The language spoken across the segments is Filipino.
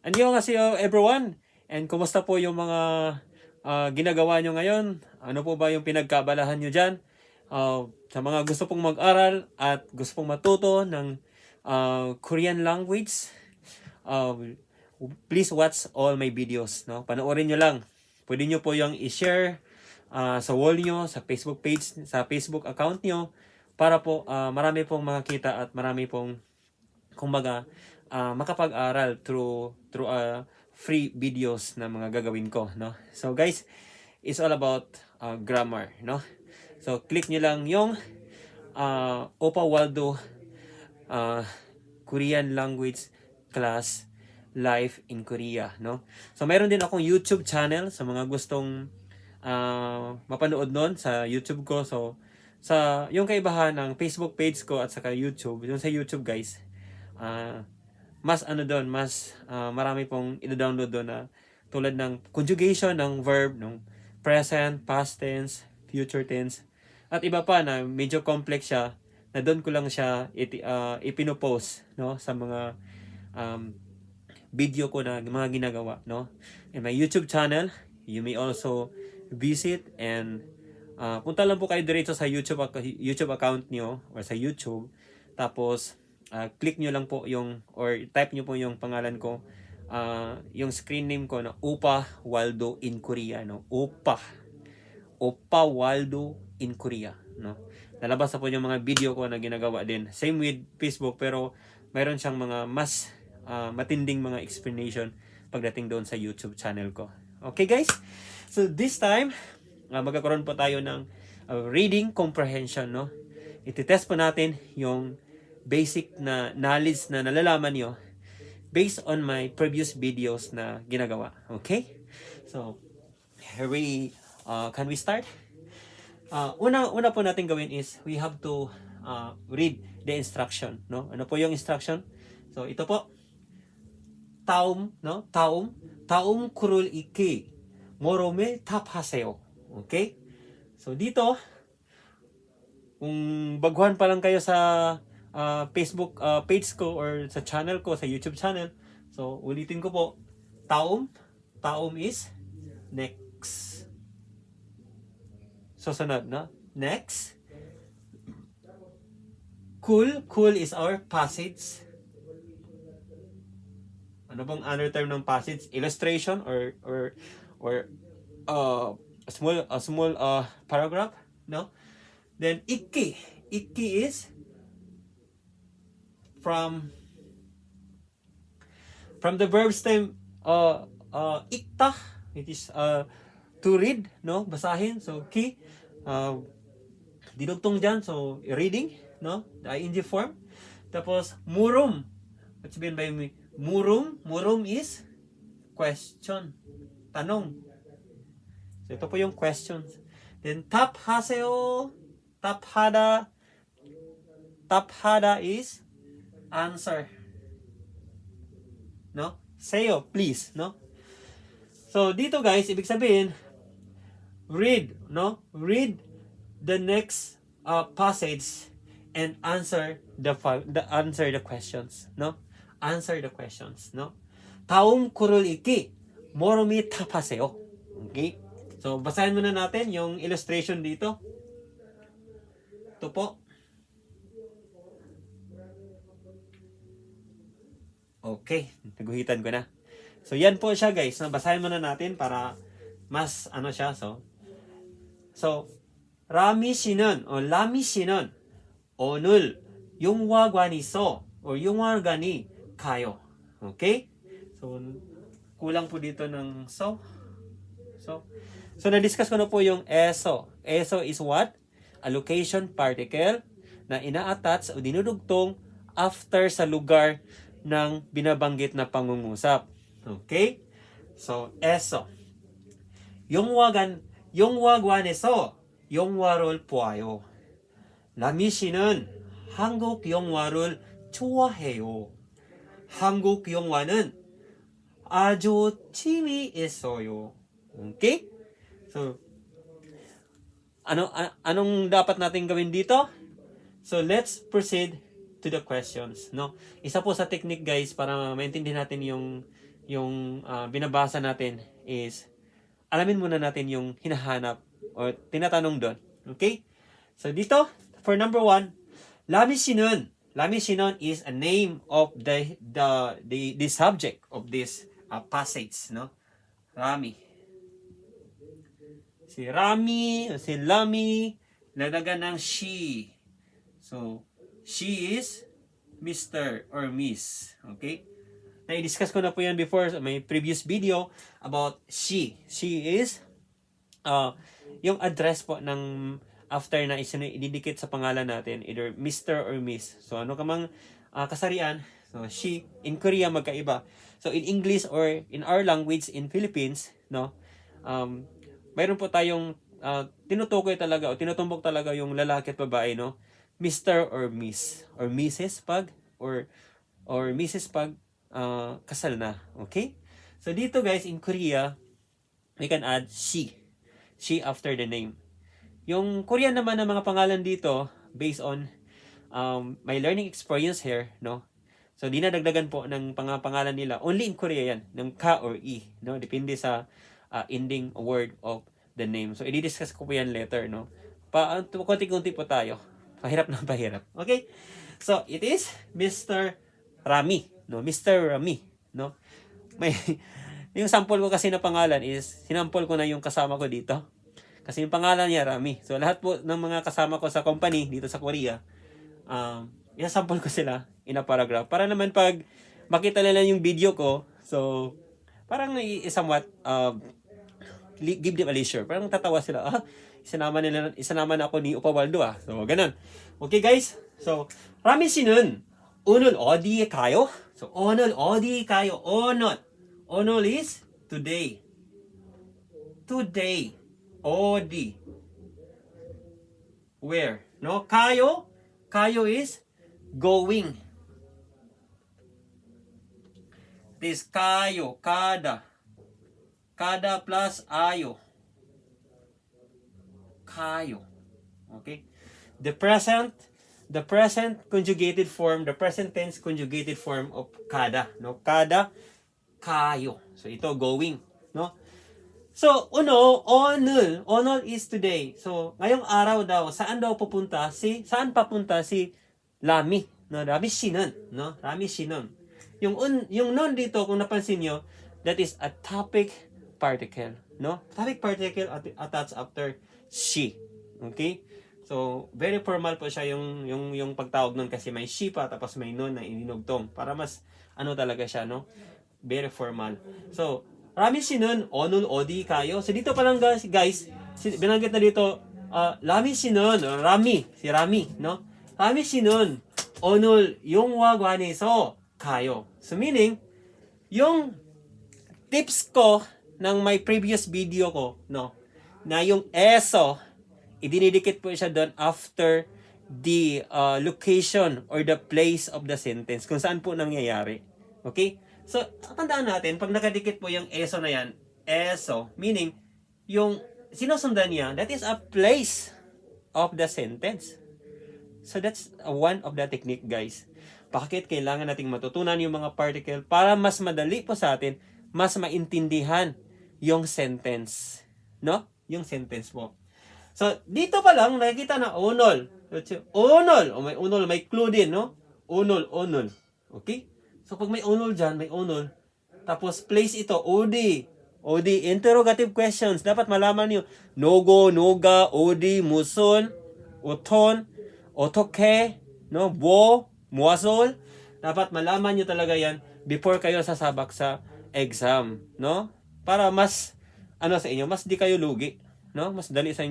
Annyeonghaseyo everyone! And kumusta po yung mga ginagawa nyo ngayon? Ano po ba yung pinagkabalahan nyo dyan? Sa mga gusto pong mag-aral at gusto pong matuto ng Korean language, uh, please watch all my videos. No? Panoorin nyo lang. Pwede nyo po yung i-share sa wall nyo, sa Facebook page, sa Facebook account nyo, para po marami pong makakita at marami pong kumbaga makapag-aral through free videos na mga gagawin ko, no? So guys, it's all about grammar, no? So click nyo lang yung Opa Waldo Korean language class live in Korea, no? So mayroon din akong YouTube channel sa mga gustong mapanood nun sa YouTube ko. So sa yung kaibahan ng Facebook page ko at saka YouTube, yung sa YouTube guys, mas doon, mas marami pong i-download doon na tulad ng conjugation ng verb, ng present, past tense, future tense, at iba pa na medyo complex siya, na doon ko lang siya ipinopost, no, sa mga video ko na mga ginagawa, no. In my YouTube channel, you may also visit and punta lang po kayo diretso sa YouTube account niyo or sa YouTube, tapos click nyo lang po yung, or type nyo po yung pangalan ko, yung screen name ko na Opa Waldo in Korea, no? Opa Waldo in Korea, no? Lalabas na po yung mga video ko na ginagawa din. Same with Facebook, pero mayroon siyang mga mas matinding mga explanation pagdating doon sa YouTube channel ko. Okay guys? So this time, magkakaroon po tayo ng reading comprehension, no? Ititest po natin yung basic na knowledge na nalalaman nyo based on my previous videos na ginagawa. Okay? So, can we start? Una po natin gawin is, we have to read the instruction. No? Ano po yung instruction? So, ito po. Taum, no? Taum kurul iki. Morome taphaseyo. Okay? So, dito, kung baguhan pa lang kayo sa Facebook page ko or sa channel ko, sa YouTube channel. So, ulitin ko po. Taum is next. Susunod, no? Next. Cool is our passage. Ano bang other term ng passage? Illustration or a small paragraph, no? Then ikki is from the verb stem ikta, it is to read, no, basahin. So ki, dinugtong dyan, so reading, no, the ing form. Tapos murum, what's meant by murum is question, tanong. So ito po yung questions. Then taphaseo, taphada is answer, no? Sayo, please, no? So dito guys, ibig sabihin, read, no? Read the next passage and answer the questions, no? Answer the questions, no? Taum kurul iki moromi tapaseo. Okay? So basahin muna natin yung illustration dito. Ito po. Okay, naguhitan ko na. So yan po siya guys. Basahin muna natin para mas siya. So Rami 씨는 오늘 영화관에서 영화관이 가요. Okay? So kulang po dito ng so na-discuss ko na po yung eso. Eso is what? A location particle na ina-attach o dinudugtong after sa lugar ng binabanggit na pangungusap. Okay? So, eso. 영화관에서 영화를 보아요. 라미 씨는 한국 영화를 좋아해요. 한국 영화는 아주 재미있어요. Okay? So, anong dapat natin gawin dito? So, let's proceed to the questions, no? Isa po sa technique guys para maintindihan natin yung binabasa natin is alamin muna natin yung hinahanap o tinatanong doon. Okay? So dito, for number 1, Lamisinon. Lamisinon is a name of the subject of this passage, no? Rami. Si Rami, si Lami, lalagan ng she. So, she is Mr. or Miss. Okay? Na-discuss ko na po yan before sa may previous video about she. She is yung address po ng after na ididikit sa pangalan natin, either Mr. or Miss. So, ano ka mang kasarian, so she, in Korea magkaiba. So, in English or in our language in Philippines, no, mayroon po tayong tinutukoy talaga o tinutumbok talaga yung lalaki at babae, no, Mr. or Miss, or Mrs. pag, or Mrs. pag kasal na. Okay? So, dito guys, in Korea, we can add she. She after the name. Yung Korean naman ng mga pangalan dito, based on my learning experience here, no? So, dinadagdagan po ng pangalan nila. Only in Korea yan, ng ka or i, no? Depende sa ending word of the name. So, i-discuss ko po yan later, no? Konti-konti po tayo. Pahirap na pahirap. Okay? So, it is Mr. Rami, no? Mr. Rami, no? May, yung sample ko kasi na pangalan is, sinampol ko na yung kasama ko dito. Kasi yung pangalan niya, Rami. So, lahat po ng mga kasama ko sa company dito sa Korea, isasample ko sila in a paragraph. Para naman pag makita nila yung video ko, so, parang somewhat, give them a leisure. Parang tatawa sila, isanama na ako ni Upawaldo, So, ganun. Okay, guys? So, Rami 씨는 오늘 어디에 가요? So, 오늘 어디 가요? 오늘 is today. Today. 어디. Where? No? Kayo is going. This kayo, kada. Kada plus ayo. Kayo. Okay? The present conjugated form, the present tense conjugated form of kada, no? Kada, kayo. So ito going, no? So, o늘 is today. So, ngayong araw daw, saan papunta si Lami, no? Rami 씨는, no? Rami 씨는. Yung non dito, kung napansin nyo, that is a topic particle, no? Topic particle attached after she. Okay? So, very formal po siya yung pagtawag nun kasi may she pa, tapos may non na ininugtong. Para mas, talaga siya, no? Very formal. So, Rami 씨는 오늘 어디 가요? So dito pa lang guys, binanggit na dito, Rami 씨는, si Rami, no? Rami 씨는 오늘 영화관에서 가요. So meaning, yung tips ko ng my previous video ko, no? Na yung eso, idinidikit po siya doon after the location or the place of the sentence, kung saan po nangyayari. Okay? So, tandaan natin, pag nakadikit po yung eso na yan, eso, meaning, yung sinusundan niya, that is a place of the sentence. So, that's one of the technique, guys. Bakit kailangan nating matutunan yung mga particle para mas madali po sa atin, mas maintindihan yung sentence. No? Yung sentence po. So, dito pa lang, nakikita na onol. Onol. O may onol, may clue din, no? Onol. Okay? So, pag may onol dyan, may onol. Tapos, place ito, OD. Interrogative questions. Dapat malaman niyo. Nogo, noga, OD, muson, uton, otoke, no, muasol. Dapat malaman niyo talaga yan before kayo sasabak sa exam, no? Para mas, sa inyo, mas di kayo lugi, no? Mas madali sa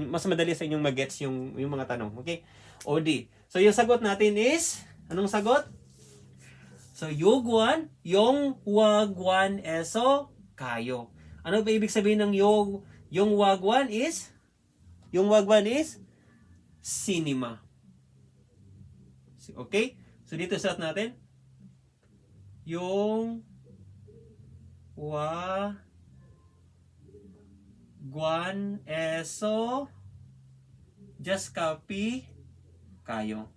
inyong mag-gets yung mga tanong, okay? OD. So, yung sagot natin is, anong sagot? So, 영화관에서 가요. Ano ba ibig sabihin ng 영화관 is cinema. Okay? So, dito sulat natin. 영화관에서 just copy kayo.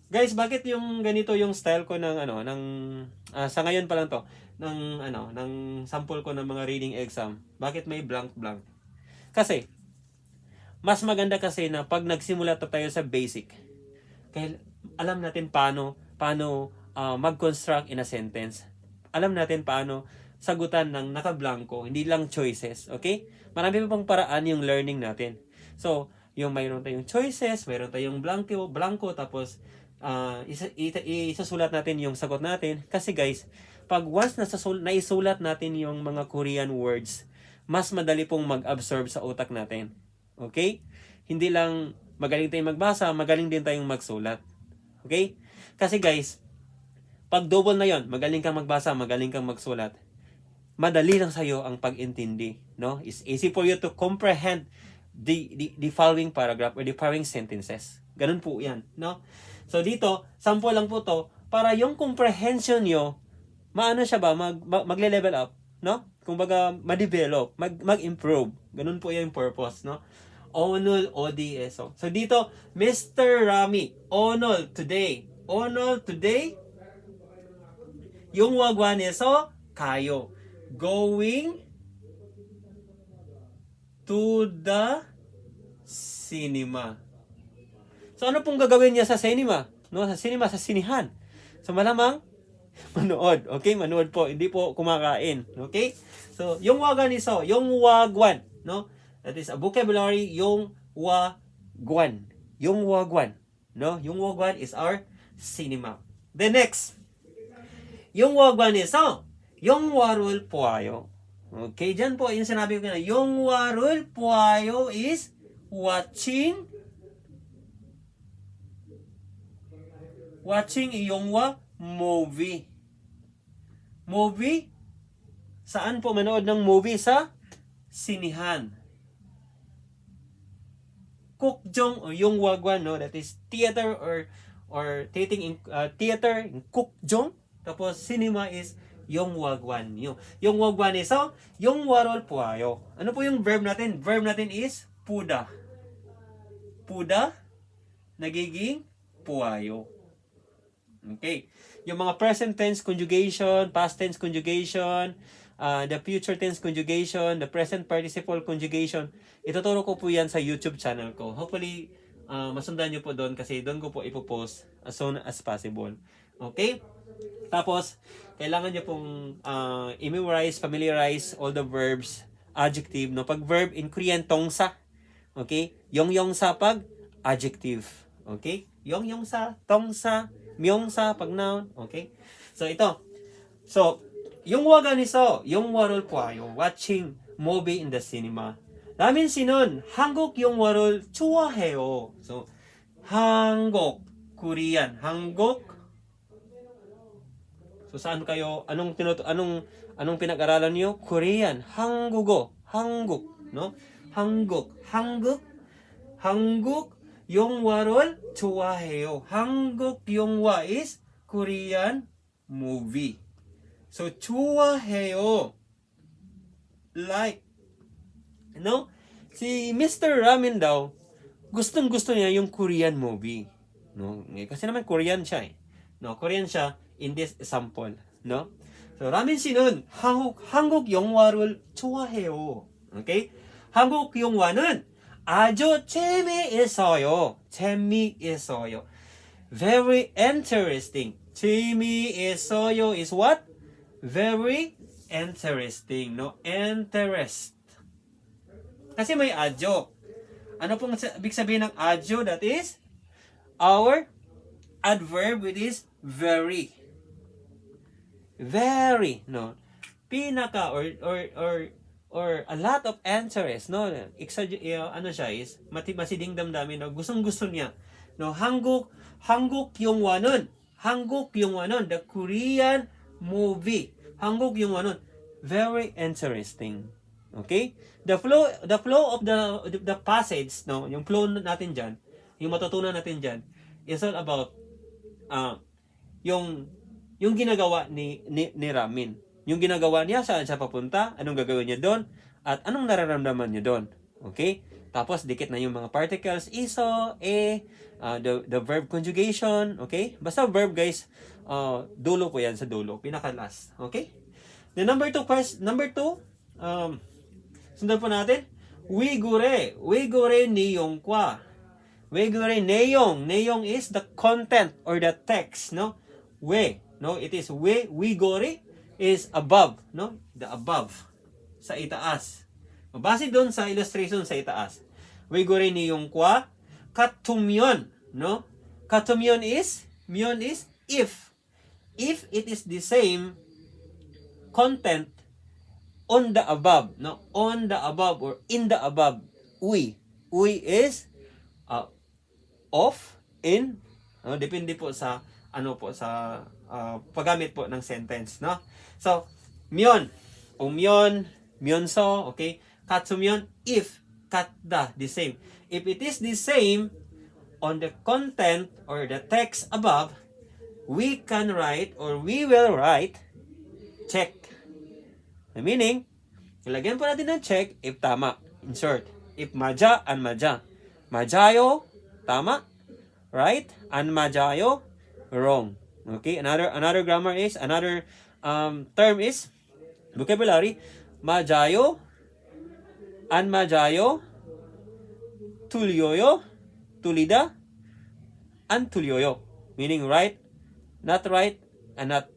Guys, bakit yung ganito yung style ko ng sa ngayon pa lang to, ng sample ko ng mga reading exam. Bakit may blank? Kasi, mas maganda kasi na pag nagsimula tayo sa basic, kaya alam natin paano mag-construct in a sentence. Alam natin paano sagutan ng nakablanko, hindi lang choices, okay? Marami pa pang paraan yung learning natin. So, yung mayroon tayong choices, mayroon tayong blanco, tapos isasulat natin yung sagot natin. Kasi guys, pag once naisulat natin yung mga Korean words, mas madali pong mag-absorb sa utak natin. Okay? Hindi lang magaling tayong magbasa, magaling din tayong magsulat. Okay? Kasi guys, pag double na yon, magaling kang magbasa, magaling kang magsulat, madali lang sa'yo ang pag-intindi. No? It's easy for you to comprehend the following paragraph or the following sentences. Ganun po yan. No? So dito, sample lang po to, para yung comprehension nyo, maano siya ba, magle-level up, no? Kumbaga, ma-develop, mag-improve. Ganun po yung purpose, no? Onol, ODSO. So dito, Mr. Rami, Onol today. Onol today, yung wagwan eso, kayo. Going to the cinema. So ano pong gagawin niya sa cinema? No, sa cinema, sa sinihan. So malamang manood. Okay, manood po, hindi po kumakain. Okay? So yung wagan iso, yung wagwan, no? That is a vocabulary, yung wagwan. Yung wagwan, no? Yung wagwan is our cinema. The next, yung wagwan iso, yung warul puayo. Okay, dyan po yung sinabi ko na, yung warul puayo is watching iyong movie. Movie? Saan po manood ng movie? Sa sinihan. Kukjong o yung wagwan, no? That is theater or theater in kukjong. Tapos cinema is yung wagwan. Yung wagwan is yung warol puayo. Ano po yung verb natin? Verb natin is puda. Puda nagiging puayo. Okay. Yung mga present tense conjugation, past tense conjugation, the future tense conjugation, the present participle conjugation, ituturo ko po yan sa YouTube channel ko. Hopefully, masundan nyo po doon kasi doon ko po ipopost as soon as possible. Okay? Tapos, kailangan nyo pong i-memorize, familiarize all the verbs, adjective. No? Pag verb in Korean, tongsa. Okay? Yong sa pag adjective. Okay? Yong sa, tongsa, myongsa pag noun. Okay? So, ito. So, yung wagan iso, yung warol puayo, watching movie in the cinema. Ramin sinon, 한국 영화를 좋아해요. So, 한국, Korean, 한국. So, saan kayo, anong pinag-aralan niyo? Korean, 한국어, 한국, no? 한국, 영화를 좋아해요. 한국 영화 is Korean movie. So, 좋아해요. Like, no? Si Mr. Ramin daw, gustong-gusto niya yung Korean movie. No? Kasi naman Korean siya eh. No, Korean siya in this example, no? So, Ramin 씨는 한국 영화를 좋아해요. Okay? 한국 영화는 아주 재미있어요. Very interesting. 재미있어요 is what? Very interesting, no? Interest. Kasi may adyo. Ano pong ibig sabihin ng adyo? That is our adverb, it is very. Very, no? Pinaka or a lot of interest, no? Ano siya is masiding damdamin, no? Gustong-gusto niya. No, 한국 영화는 the Korean movie. 한국 영화는 very interesting. Okay? The flow of the passage, no, yung flow natin diyan, yung matutunan natin diyan is all about yung ginagawa ni Ramin. Yung ginagawa niya, saan siya papunta, anong gagawin niya doon, at anong nararamdaman niya doon. Okay? Tapos, dikit na yung mga particles, iso, the verb conjugation, okay? Basta verb, guys, dulo po yan sa dulo, pinaka-last, okay? The number two, sundan po natin, wigure niyong kwa. Wigure neyong. Neyong is the content or the text, no? No? It is wigore is above, no? The above, sa itaas. Base doon sa illustration sa itaas. Wigure niyong kwa, katumyon, no? Katumyon is if. If it is the same content on the above, no? On the above or in the above, uy is off, in, no? Depende po sa paggamit po ng sentence, no? So, myon, myonso, okay? Katsumyon, if, katda, the same. If it is the same on the content or the text above, we can write or we will write check. The meaning, ilagyan po natin ng check if tama. Insert. If maja, an maja. Majayo, tama. Right? An majayo, wrong. Okay? Another grammar is, another term is, vocabulary, majayo, an majayo, tulyoyo, tulida, an tulyoyo. Meaning right, not right, and not,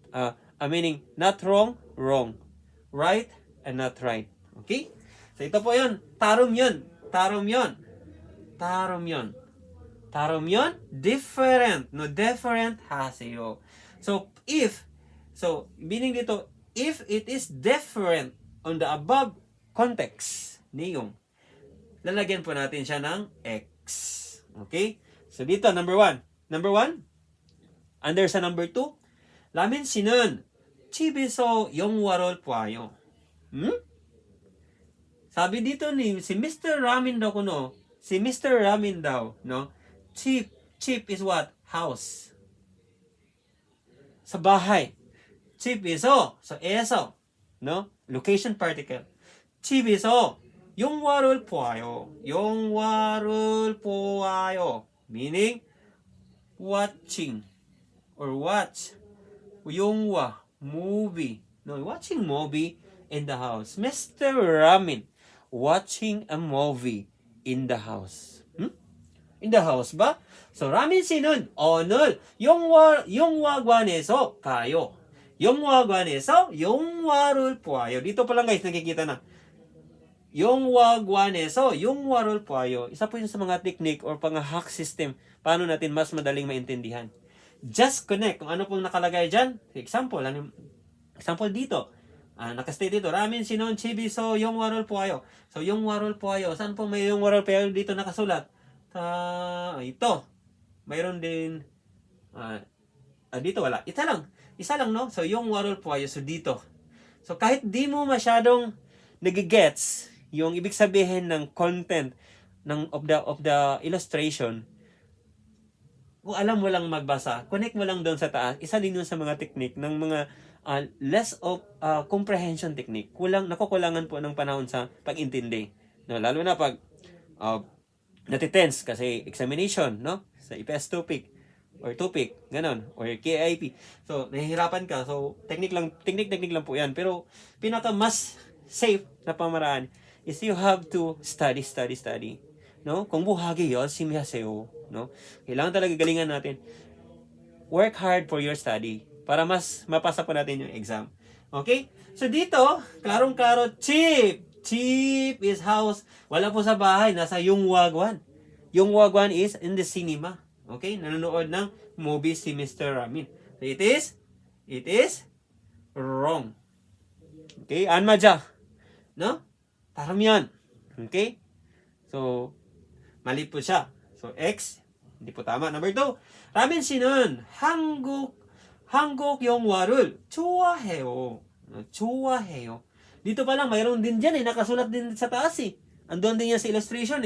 meaning not wrong, wrong. Right, and not right. Okay? So ito po yun. Tarum yun. Different. No, different haseyo. So, meaning dito, if it is different on the above context, niyong, lalagyan po natin siya ng X. Okay? So, dito, number one. Under sa number 2, lamin sinun, chibiso yung warol puayo. Sabi dito si Mr. Ramin daw kuno, no? Chip is what? House. Sa bahay. Chip is so eso, no? Location particle. Chip is yung warol puayo. Meaning, watching or watch. Yung movie. No, watching movie in the house. Mr. Ramin, watching a movie in the house. In the house ba? So, Ramin sinun, onul, yung wagwaneso, kayo. Yung wagwaneso, yung warul puayo. Dito pa lang guys, nakikita na. Yung wagwaneso, yung warul puayo. Isa po yun sa mga technique or pang-hack system. Paano natin mas madaling maintindihan. Just connect. Kung ano pong nakalagay dyan. Example dito. Nakastay dito. Ramin sinon chibiso yung warol puayo. So, yung warol puayo. Saan po may yung warol puayo dito nakasulat? Ito. Mayroon din. Dito wala. Isa lang, no? So, yung warol puayo. So, dito. So, kahit di mo masyadong nagigets yung ibig sabihin ng content of the illustration, kung alam mo lang magbasa, connect mo lang doon sa taas. Isa din yun sa mga technique ng mga less of comprehension technique. Nakukulangan po ng panahon sa pag-intindi. No, lalo na pag natitense kasi examination, no? Sa IPS topic or topic, ganon, or KIP. So, nahihirapan ka. So, technique lang po 'yan. Pero pinaka mas safe na pamaraan is you have to study. No? Kung buhagi yun, simyaseo, no? Kailangan talaga galingan natin. Work hard for your study para mas mapasa po natin yung exam. Okay? So dito, klarong-klaro, cheap is house. Wala po sa bahay, nasa yung wagwan. Yung wagwan is in the cinema. Okay? Nanonood ng movie si Mr. Ramin. So it is wrong. Okay? Anmaja. No? Taram yan. Okay? So, mali po siya. So, X, hindi po tama. Number 2, Ramin sinon, 한국 영화를 좋아해요. 좋아해요. Dito pa lang, mayroon din dyan nakasulat din sa taas Andun din yan sa illustration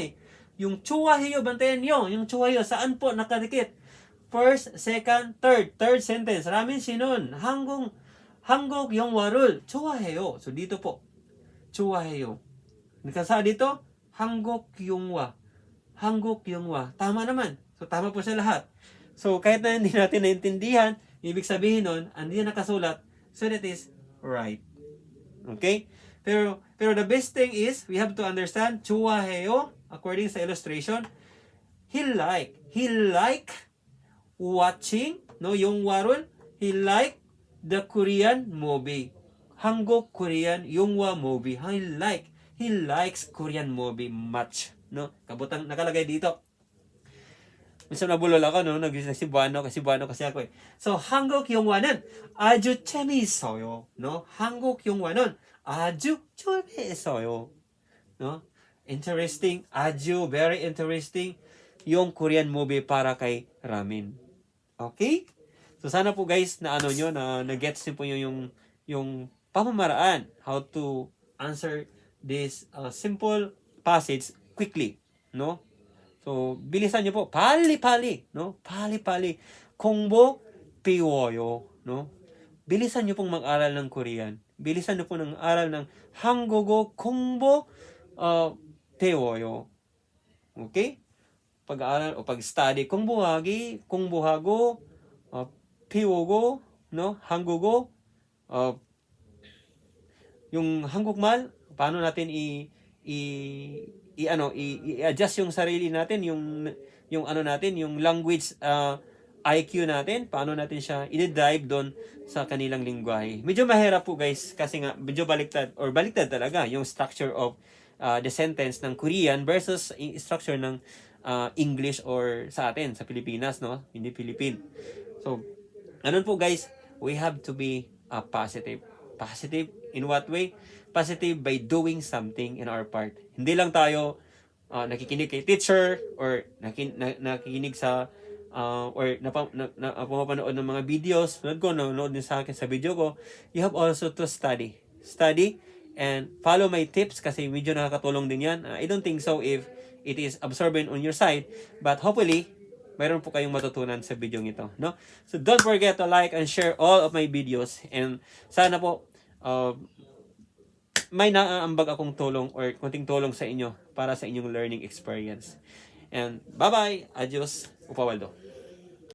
Yung 좋아해요, bantayan nyo. Yung 좋아해요, saan po nakadikit? First, second, third sentence. Ramin sinon, 한국 영화를 좋아해요. So, dito po. 좋아해요. Nakasa dito, Hanguk Yongwa. Hanguk Yongwa. Tama naman. So, tama po sa lahat. So, kahit na hindi natin naintindihan, ibig sabihin nun, hindi na nakasulat, so that is right. Okay? Pero the best thing is, we have to understand, Chuaheo, according sa illustration, he like watching, no, yung waron, he like the Korean movie. Hanguk Korean Yongwa movie. He likes Korean movie much, no? Kabutang nakalagay dito. Minsan nabulol ako, no? Nagsibuano kasi ako eh. So, 한국 영화는 아주 재미있어요. No? 한국 영화는 아주 재미있어요. No? Interesting, very interesting yung Korean movie para kay Ramin. Okay? So, sana po guys na na-gets niyo po yung pamamaraan how to answer this simple passage quickly, no? So, bilisan niyo po. Pali-pali, no? Pali-pali. 공부 배워요, no? Bilisan niyo pong mag-aral ng Korean. Bilisan niyo po ng aral ng 한국어 공부 배워요. Okay? Pag-aaral o pag-study, 공부하고 배우고, no? 한국어 yung 한국말 paano natin i-adjust yung sarili natin, yung language IQ natin, paano natin siya i-drive doon sa kanilang lingwahe. Medyo mahirap po guys kasi nga medyo baliktad talaga yung structure of the sentence ng Korean versus structure ng English or sa atin sa Pilipinas, no? Hindi Philippine. So, ganun po guys, we have to be positive. Positive in what way? Positive by doing something in our part. Hindi lang tayo nakikinig kay teacher or nakikinig sa or pumapanood ng mga videos. Nanonood din sa akin sa video ko. You have also to study. Study and follow my tips kasi medyo nakakatulong din yan. I don't think so if it is absorbent on your side, but hopefully mayroon po kayong matutunan sa video ito, no? So don't forget to like and share all of my videos, and sana po may naaambag akong tulong or kunting tulong sa inyo para sa inyong learning experience. And bye-bye. Adios. Upawaldo.